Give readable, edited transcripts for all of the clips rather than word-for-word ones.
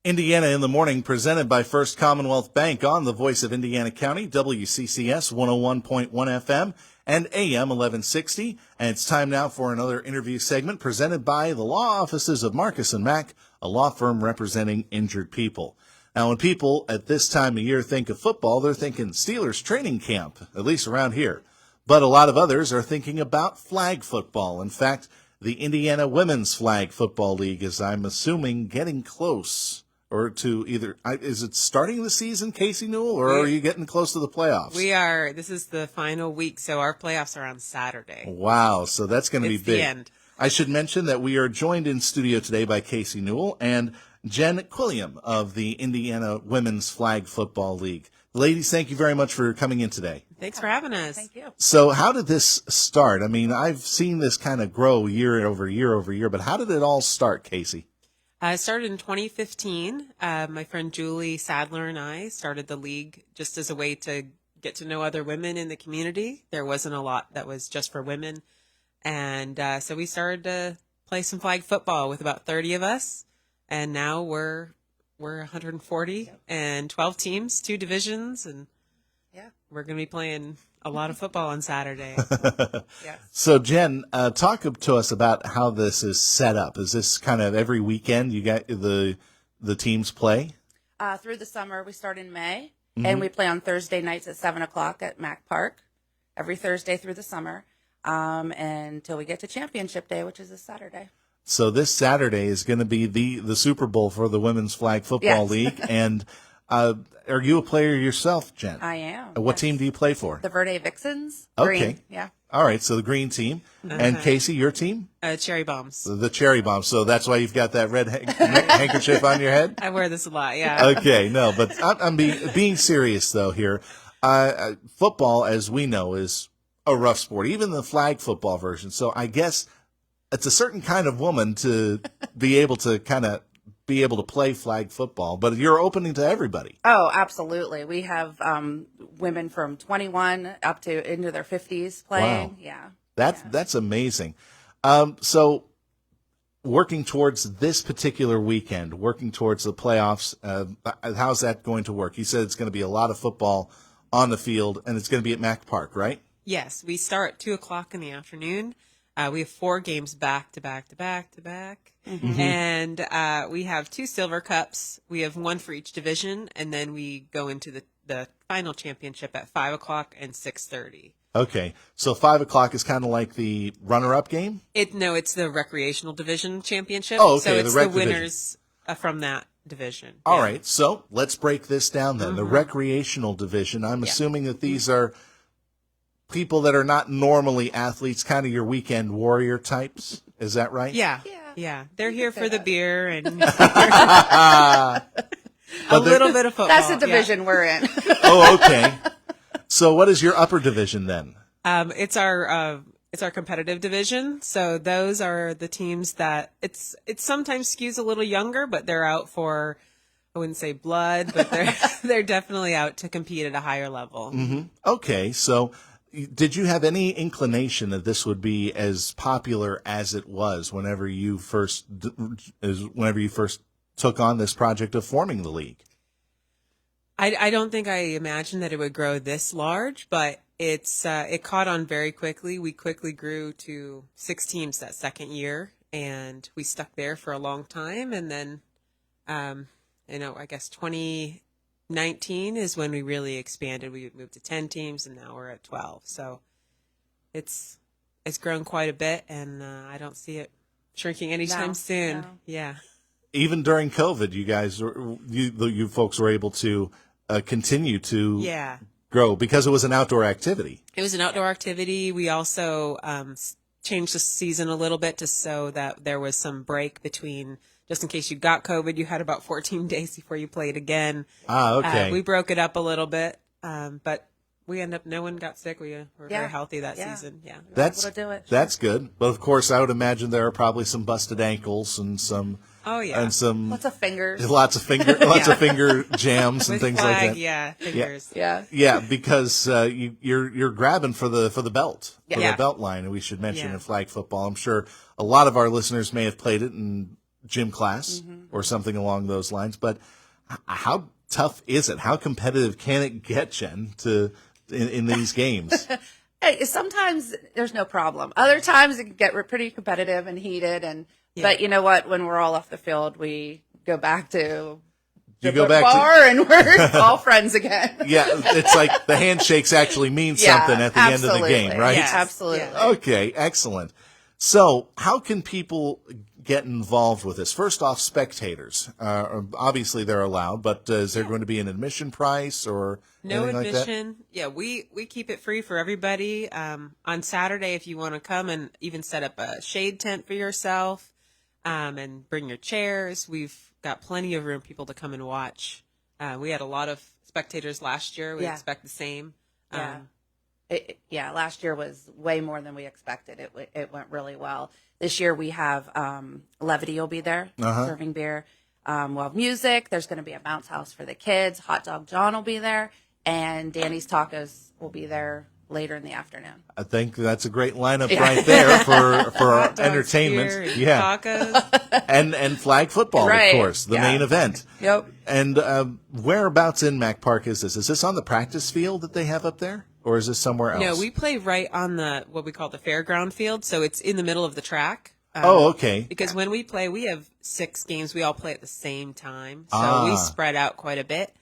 Indiana in the Morning, presented by First Commonwealth Bank on the Voice of Indiana County, WCCS 101.1 FM and AM 1160. And it's time now for another interview segment presented by the law offices of Marcus & Mack, a law firm representing injured people. Now, when people at this time of year think of football, they're thinking Steelers training camp, at least around here. But a lot of others are thinking about flag football. In fact, the Indiana Women's Flag Football League is, I'm assuming, getting close. Or to either, is it starting the season, Kaycee Newell, or are you getting close to the playoffs? We are. This is the final week, so our playoffs are on Saturday. Wow, so that's going to be big. It's the end. I should mention that we are joined in studio today by Kaycee Newell and Jen Quilliam of the Indiana Women's Flag Football League. Ladies, thank you very much for coming in today. Thanks for having us. Thank you. So how did this start? I mean, I've seen this kind of grow year over year, but how did it all start, Kaycee? I started in 2015. My friend Julie Sadler and I started the league just as a way to get to know other women in the community. There wasn't a lot that was just for women. And so we started to play some flag football with about 30 of us. And now we're 140 and 12 teams, 2 divisions. And we're going to be playing a lot of football on Saturday. Yes. So, Jen, talk to us about how this is set up. Is this kind of every weekend you got the teams play? Through the summer, we start in May, and we play on Thursday nights at 7 o'clock at Mack Park, every Thursday through the summer, until we get to Championship Day, which is this Saturday. So this Saturday is going to be the Super Bowl for the Women's Flag Football League. And are you a player yourself, Jen? I am. What team do you play for? The Verde Vixens. Okay. Green. Yeah. All right, so the green team. And Kaycee, your team? Cherry Bombs. The Cherry Bombs. So that's why you've got that red handkerchief on your head? I wear this a lot, yeah. Okay, no, but I'm being serious, though, here. Football, as we know, is a rough sport, even the flag football version. So I guess it's a certain kind of woman to be able to play flag football, but you're opening to everybody. Oh, absolutely. We have women from 21 up to into their 50s playing. Wow. Yeah. That's amazing. So working towards this particular weekend, working towards the playoffs, how's that going to work? You said it's going to be a lot of football on the field, and it's going to be at Mack Park, right? Yes, we start at 2 o'clock in the afternoon. We have 4 games back to back to back to back. Mm-hmm. And we have 2 silver cups. We have 1 for each division. And then we go into the final championship at 5 o'clock and 6:30. Okay. So 5 o'clock is kind of like the runner-up game? No, it's the recreational division championship. Oh, okay. So it's the the winners from that division. All right. So let's break this down then. The recreational division, I'm assuming that these are people that are not normally athletes, kind of your weekend warrior types. Is that right? Yeah. They're here for the beer and a But little bit of football. That's the division we're in. Oh, okay. So what is your upper division then? It's our competitive division. So those are the teams that it sometimes skews a little younger, but they're out for, I wouldn't say blood, but they're definitely out to compete at a higher level. Mm-hmm. Okay. So did you have any inclination that this would be as popular as it was whenever you first took on this project of forming the league? I don't think I imagined that it would grow this large, but it caught on very quickly. We quickly grew to 6 teams that second year, and we stuck there for a long time. And then, I guess 2019 is when we really expanded. We moved to 10 teams, and now we're at 12. So it's grown quite a bit, and I don't see it shrinking anytime soon. No. Yeah. Even during COVID, you guys, you folks were able to continue to grow because it was an outdoor activity. It was an outdoor activity. We also changed the season a little bit so that there was some break between, just in case you got COVID, you had about 14 days before you played again. Okay. We broke it up a little bit, but no one got sick. We were very healthy that season. Yeah. That's able to do it. That's good. But of course, I would imagine there are probably some busted ankles and some. Oh yeah. And some lots of fingers. Lots of finger jams and with things flag, like that. Yeah, fingers. Yeah. Because you're grabbing for the belt, for the belt line, and we should mention in flag football. I'm sure a lot of our listeners may have played it in gym class. Mm-hmm. or something along those lines. But how tough is it? How competitive can it get, Jen, in these games? Hey, sometimes there's no problem. Other times it can get pretty competitive and heated. But you know what? When we're all off the field, we go back to the bar and we're all friends again. Yeah, it's like the handshakes actually mean something at the end of the game, right? Yes, absolutely. Okay, excellent. So how can people get involved with this? First off, spectators. Obviously they're allowed, but is there going to be an admission price or no anything admission? Like that? Yeah, we keep it free for everybody. On Saturday, if you want to come and even set up a shade tent for yourself and bring your chairs, we've got plenty of room for people to come and watch. We had a lot of spectators last year. We expect the same. Last year was way more than we expected. It went really well. This year we have Levity will be there serving beer. We'll have music. There's going to be a bounce house for the kids. Hot Dog John will be there, and Danny's Tacos will be there later in the afternoon. I think that's a great lineup right there for our entertainment. Tacos. and flag football, of course, the main event. Yep. And whereabouts in Mac Park is this? Is this on the practice field that they have up there? Or is this somewhere else? No, we play right on what we call the fairground field, so it's in the middle of the track. Okay. Because when we play, we have 6 games. We all play at the same time, so we spread out quite a bit.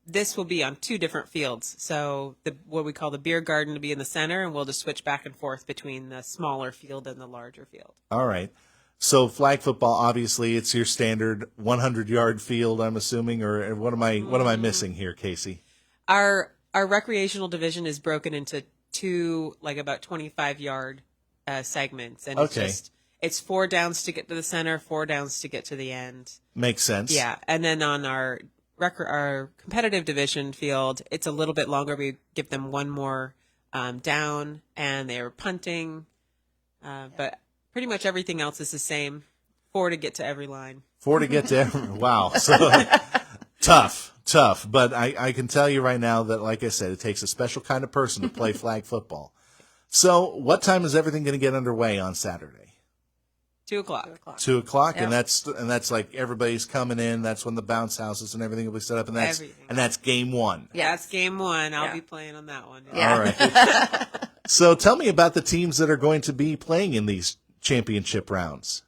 This will be on 2 different fields. So what we call the beer garden will be in the center, and we'll just switch back and forth between the smaller field and the larger field. All right. So flag football, obviously, it's your standard 100-yard field, I'm assuming, or what am I missing here, Kaycee? Our recreational division is broken into 2, like about 25-yard segments, and it's 4 downs to get to the center, 4 downs to get to the end. Makes sense. Yeah, and then on our competitive division field, it's a little bit longer. We give them 1 more down, and they're punting, but pretty much everything else is the same. 4 to get to every line. 4 to get to every. Wow, so tough. But I can tell you right now that, like I said, it takes a special kind of person to play flag football. So, what time is everything going to get underway on Saturday? 2 o'clock. 2 o'clock, Yep. and that's like everybody's coming in. That's when the bounce houses and everything will be set up, and that's game 1. Yeah, that's game 1. I'll be playing on that one. Yeah. All right. So, tell me about the teams that are going to be playing in these championship rounds.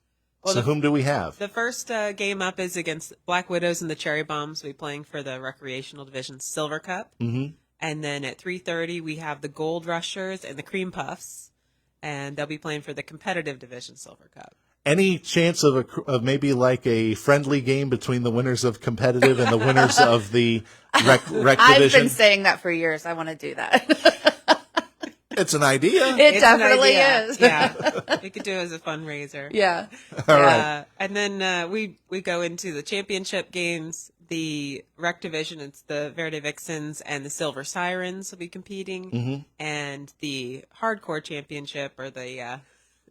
Well, so, whom do we have? The first game up is against Black Widows and the Cherry Bombs. We'll be playing for the recreational division Silver Cup. Mm-hmm. And then at 3:30, we have the Gold Rushers and the Cream Puffs, and they'll be playing for the competitive division Silver Cup. Any chance of maybe like a friendly game between the winners of competitive and the winners of the rec division? I've been saying that for years. I want to do that. It's an idea. It definitely is. Yeah, we could do it as a fundraiser. Yeah. All right. And then we go into the championship games. The rec division, it's the Verde Vixens and the Silver Sirens will be competing, and the hardcore championship or the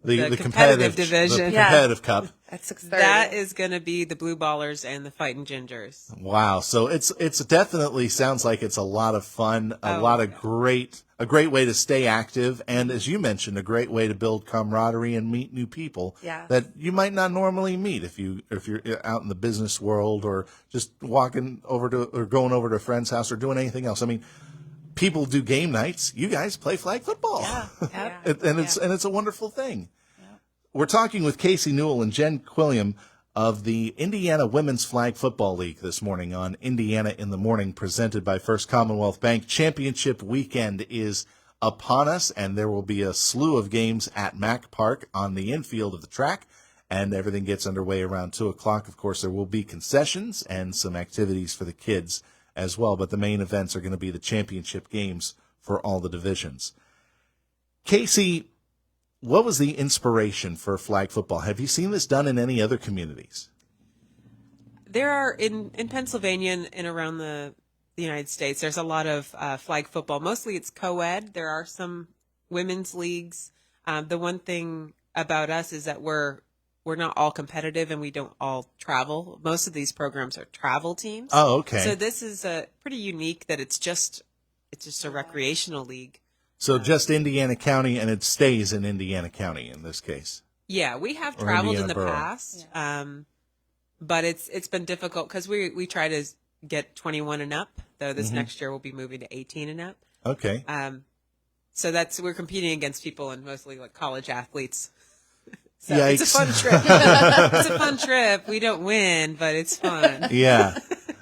competitive division, the competitive cup. At 6:30. That is going to be the Blue Ballers and the Fightin' Gingers. Wow. So it's definitely sounds like it's a lot of fun, a great way to stay active, and as you mentioned, a great way to build camaraderie and meet new people that you might not normally meet if you're out in the business world or just walking over to or going over to a friend's house or doing anything else. I mean, people do game nights. You guys play flag football. Yeah. and it's a wonderful thing. We're talking with Kaycee Newell and Jen Quilliam of the Indiana Women's Flag Football League this morning on Indiana in the Morning, presented by First Commonwealth Bank. Championship weekend is upon us, and there will be a slew of games at Mac Park on the infield of the track, and everything gets underway around 2 o'clock. Of course, there will be concessions and some activities for the kids as well, but the main events are going to be the championship games for all the divisions. Kaycee, what was the inspiration for flag football? Have you seen this done in any other communities? There are in Pennsylvania and around the United States, there's a lot of flag football. Mostly it's co-ed. There are some women's leagues. The one thing about us is that we're not all competitive and we don't all travel. Most of these programs are travel teams. Oh, okay. So this is pretty unique that it's just a recreational league. So just Indiana County, and it stays in Indiana County in this case. Yeah, we have Or traveled Indiana in the Borough. past. but it's been difficult because we try to get 21 and up, though this next year we'll be moving to 18 and up. Okay. So we're competing against people and mostly like college athletes. So Yikes. it's a fun trip. It's a fun trip. We don't win, but it's fun. Yeah.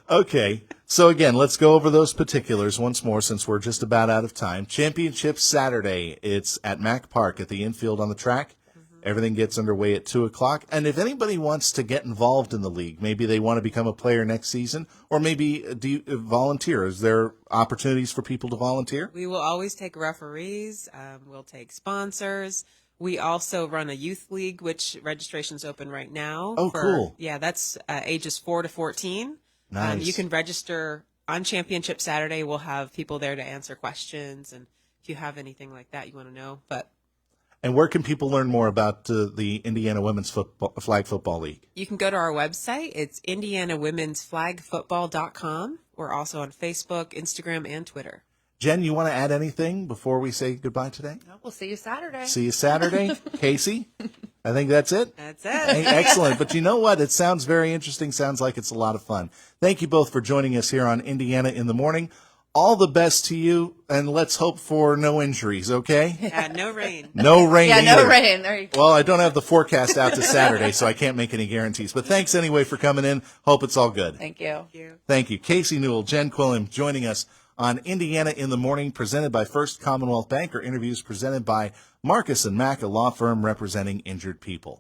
Okay. So again, let's go over those particulars once more since we're just about out of time. Championship Saturday. It's at Mack Park at the infield on the track. Everything gets underway at 2:00. And if anybody wants to get involved in the league, maybe they want to become a player next season, or maybe do you volunteer? Is there opportunities for people to volunteer? We will always take referees. We'll take sponsors. We also run a youth league, which registration's open right now. Oh, cool. Yeah, that's ages 4 to 14. Nice. You can register on Championship Saturday. We'll have people there to answer questions, and if you have anything like that you want to know. And where can people learn more about the Indiana Women's Flag Football League? You can go to our website. It's indianawomensflagfootball.com. We're also on Facebook, Instagram, and Twitter. Jen, you want to add anything before we say goodbye today? No, we'll see you Saturday. See you Saturday. Kaycee, I think that's it. That's it. Hey, excellent. But you know what? It sounds very interesting. Sounds like it's a lot of fun. Thank you both for joining us here on Indiana in the Morning. All the best to you, and let's hope for no injuries, okay? Yeah, no rain. No rain Yeah, either. no rain. There you go. Well, I don't have the forecast out to Saturday, so I can't make any guarantees. But thanks anyway for coming in. Hope it's all good. Thank you. Thank you. Thank you. Kaycee Newell, Jen Quilliam joining us on Indiana in the Morning, presented by First Commonwealth Bank, or interviews presented by Marcus & Mack, a law firm representing injured people.